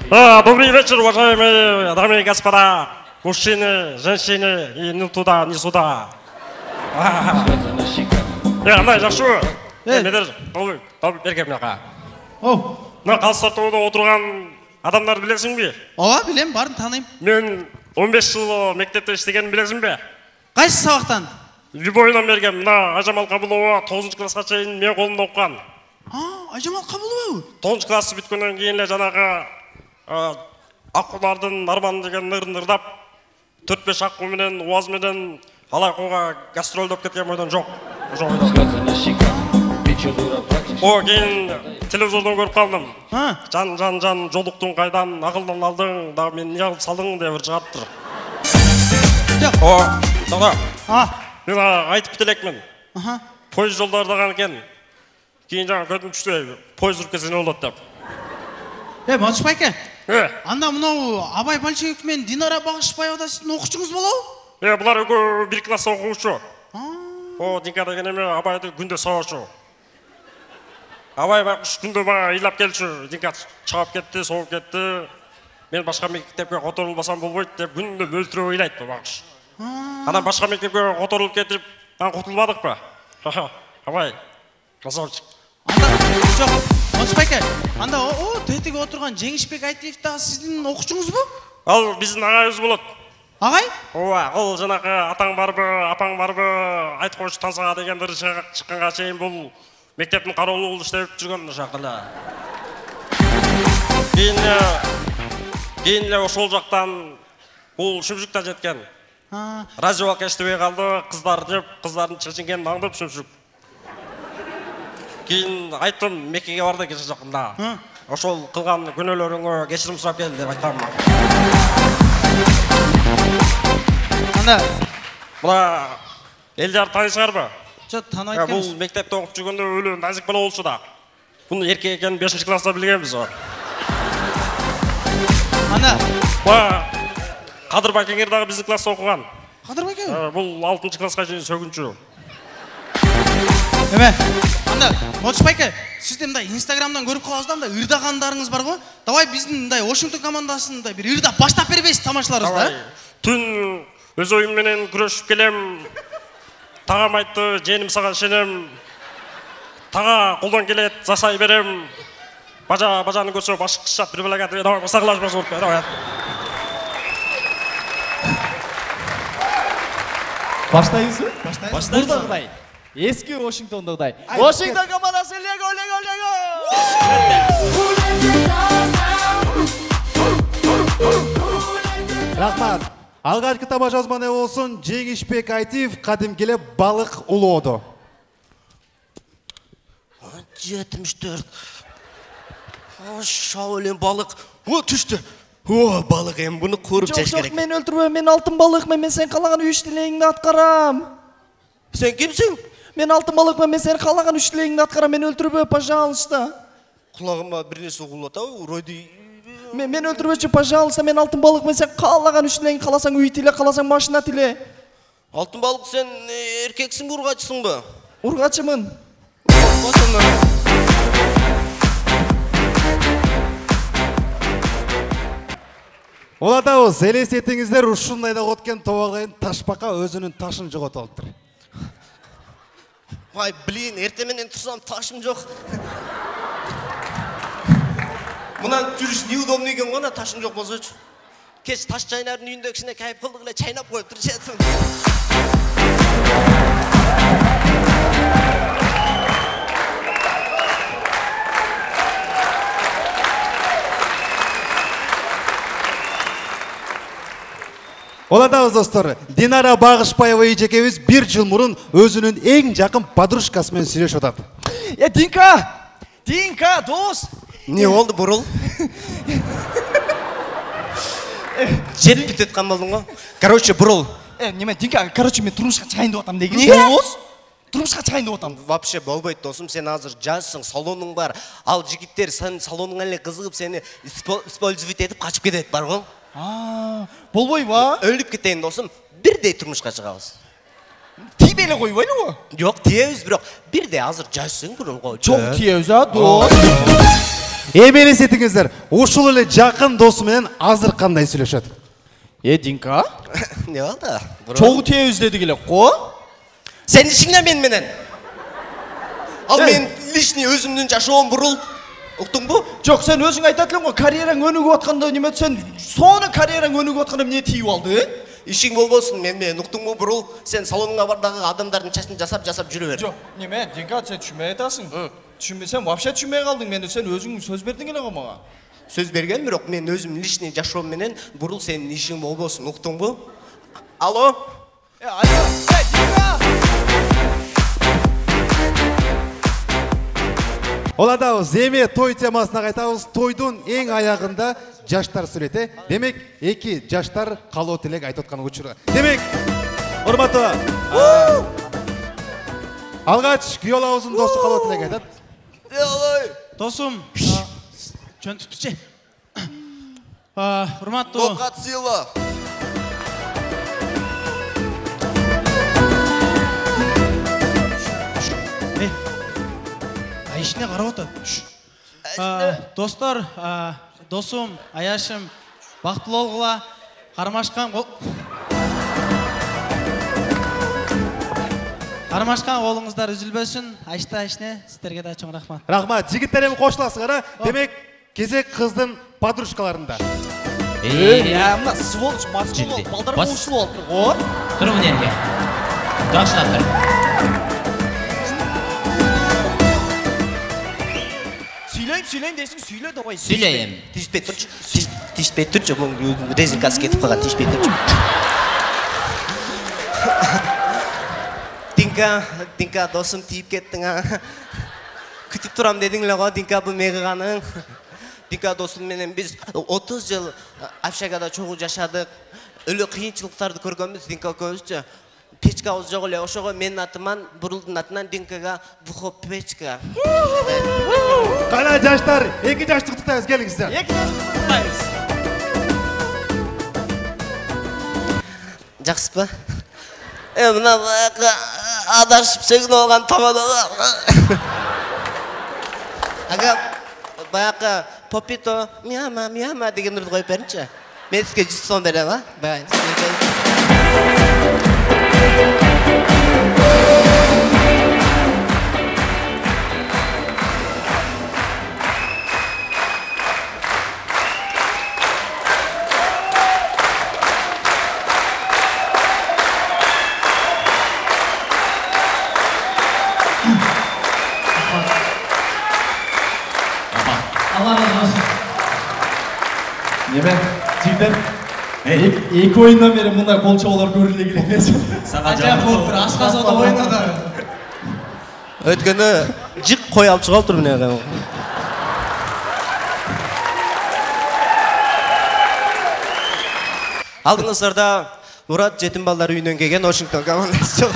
Добрый вечер, уважаемые дамы и господа, мужчины, женщины, и ни туда, ни сюда. Андай жақшы. Медер, толып берген мынақа. Мына Қазсартауда отырған адамдар білесің бе? Ооба, білем, барын таныйм. Мен 15 жыл мектепте іштегенін білесің бе? Қайсы сабақтан? Любойынан берген. Мына Ажамал Қабылова 9 классқа шейін мен қолымда оқыған. Ажамал Қабылова? 9 классы біткеннен кейін жаңағы аққулардың арманы деген ныр-нырдап 4-5 аққу менен, уаз менен Алайқуға гастрольдеп кеткен ойдан жоқ. О, кейін телевизордан көріп қалдым. Жан, жолықтың қайдан, ақылдан алдың, да мен не алып салдың деп бір шығарып тұр. О, тоқта. Мен айтып бітелекмін. Пойыз жолдардаған екен. Кейін жаңа көтім күшті, пойыз ұрып кетсене болады деп. Матышбайке, анда мынау Абай Большевик мен Динара Бағышбаева сіздің оқушыңыз болау? Бұлар бір класста оқушы. О, Динка деген еме Абайды күнде сауашы. Абай Бағыш күнде баға илап келші. Динка шығап кетті, соғып кетті. Мен башқа мектепке қоторылбасам болмайды деп күнде өлтіріп ойлайды Бағыш. Адам башқа мектепке қоторылып кетіп, құтылмадық па? Абай, красавчик. Жоқ, Матышбайке, анда тетіге отырған Жеңішбек Айтиев тағы сіздің оқушыңыз бұл? Ал біздің ағайымыз болады. Ағай? Ол жаңағы атаң барбы, апаң барбы, айтып қойшы тансаға дегендері шыққанға шейін бұл мектептің қараулы ұлы іштеп жүрген шақылы. Кейінле сол жақтан ол шүмшікта жеткен. Радиоға кештібе қалды, қыздар деп, қыздардың шешінген аңдып шүмшік. Кейін айттым, Меккеге барды кеше жақында. Ошол қылған күнәлеріңе кешірім сұрап келді деп айтқам. Анда? Бұла Елжар таны шығар ба? Жоқ, таны айткенбіз. Бұл мектепте оқып жүргенде өлі нәзік бала олшы да. Бұны еркек екенін 5-ші класста білгенбіз. Анда? Қадыр Байкеңердағы біздің класста оқыған. Қадыр Байкеңер? Бұл 6-ші классқа жейін сөгінші. Анда, Матышбайке, сізде мындай Инстаграмдан көріп қаласызда мындай ырдағандарыңыз бар ғой? Давай біздің мындай Вашингтон командасын бір ырдап баштап бербейсіз тамашаларыз да? Түн өз ойымменен күресіп келем. Тағам айтты, женім саған шенем. Таға қолдан келет, засай берем. Бажаны көрсе башы қышат бір білек әтіп. Давай, сағылаш басы ұрып бер. Баштайыз ба? Баштайыз. Бұрдағыдай. Eski Washington'dagıday. Washington komandası Lego. Рахмат. Алғашқы таба жазманы болсын, Жеңішбек Айтиев қадимкелеп балық улоды. 74. Шаулен балық. О, түшті. О, балық ем, бұны көріп жаш керек. Жоқ, мен өлтірбе, мен алтын балық, мен сен қалаған 3 тілегіңді атқарам. Сен кімсің? Мен алтын балық, мен сен қалаған 3 тілегіңді атқарам, мен өлтірбе, пожалуйста. Құлағыма бірнесі ұғылат, Ройды... Мен өлтірбе, пожалуйста, мен алтын балық, мен сен қалаған 3 тілегің, қаласаң үй тіле, қаласаң машина тіле. Алтын балық, сен еркексің, ұрғачысың ба? Ұрғачымын. Оладауыз, елестетіңіздер ұшындайда қоткен тоғалайын ташпақа өзінің ташын жоғат алыптыр. Вай, блин, ертеменен тұрсам ташым жоқ. Мұнан жүріш неудобный екен ғана ташым жоқ болса үш. Кеш таш чайнардың үйінде кішіне кәйіп қылдығылай чайнап қойып тұршы едім. Оладауыз достар, Динара Бағышбаева ежекебіз 1 жыл мұрын өзінің ең жақын подружкасымен сөйлеш отады. Динка, дос! Не oldu Бурыл? Жет бітет қамалдың ғой. Короче, Бурыл. Неме, Динка, короче, мен тұрмышқа чайын деп отам деген. Дос? Тұрмышқа чайын деп отам. Вообще болбайды досым, сен азыр жассың, салоның бар. Ал жігіттер сен салоның әлі қызығып сені использовать етіп қашып кетеді бар ғой. Болбой ба? Өліп кетейін досым, бірдей тұрмышқа шығамыз. Тибелі қой байды ғой? Жоқ, тиеміз, бірақ бірдей азыр жассың Бурыл ғой. Жоқ, тиеміз, дос. Эми элестетиңиздер, ушул эле жакын досу менен азыр кандай сүйлөшөт? Динка? Не болду? Чогуу тээбиз дедик эле го? Сен ишиңе менен. Ал мен лишний өзүмдүн жашоом бурул. Уктуңбу? Жок, сен өзүң айтат элең го, карьераң өнүгүп атканда неме сен соны карьераң өнүгүп атканда эмне тийип алды? Ишиң болбосун менен, уктуңбу бурул. Сен салонуңа бардагы адамдардын чачын жасап жүрө бер. Жок, неме, Динка, сен түшүнбөй атасың. Түшүнбөсөң, вообще түшүнбөй калдың. Мен сен өзүң сөз бердиң эле го мага. Сөз берген, бирок мен өзүм лишний жашоом менен бурул, сенин ишиң болбосун, уктуңбу? Алло? Алло, Динка! Оладабыз, эми той темасына кайтабыз. Тойдун эң аягында жаштар сүрөтү. Демек, эки жаштар калоо тилек айтып аткан учурда. Демек, урматтуу, алгач күйөөлөрүбүздүн досу калоо тилек айтат. Досум, жөн түтүчү. Урматтуу. Бокат Силва. Ишине карап отур. Достор, досум, аяшым, бактылуу болгула. Кармашкан колуңуздар үзүлбөсүн. Айшта-айшне, сиздерге да чоң рахмат. Рахмат, жигиттер эми кошуласыңар. Демек, кезек кыздын подружкаларында. Мына сволочь Марсулов балдар болушулуп алды го. Тур мына жерге. Жакшылап тур. Сүйлөйм дейсиң, сүйлө давай. Сүйлөйм. Тишпей турчу. Тишпей турчу, бул резинкасы кетип калган, тишпей турчу. Динка, досум тийип кеттиң а. Күтүп турам дедиң эле го, Динка, бул мегыганың. Динка досум менен биз 30 жыл общагада чогуу жашадык. Өлө кыйынчылыктарды көргөнбүз, Динка көбүзчө. Печкабыз жок эле, ошого менин атыман, бурулдун атынан Динкага Бухо печка. Кана жаштар, эки жашты куттуктайбыз, келиңиздер. Эки жашты куттуктайбыз. Жакшысызбы? Мына адашып сөгүнүп алган тамадага. Ага, баягы Попито мияма деген үрдү коюп беринчи. Мен сизге 100 сом берем, а? Неме, жигиттер, эки оюндан бери мындай кол чабуулар көрүлө эле эмес. Ажап болуптур, ашказада ойнады. Өткөнү жык кой алып чыгып тур мына. Алдыңыздарда Мурат жетим балдар үйүнөн келген Вашингтон командасы.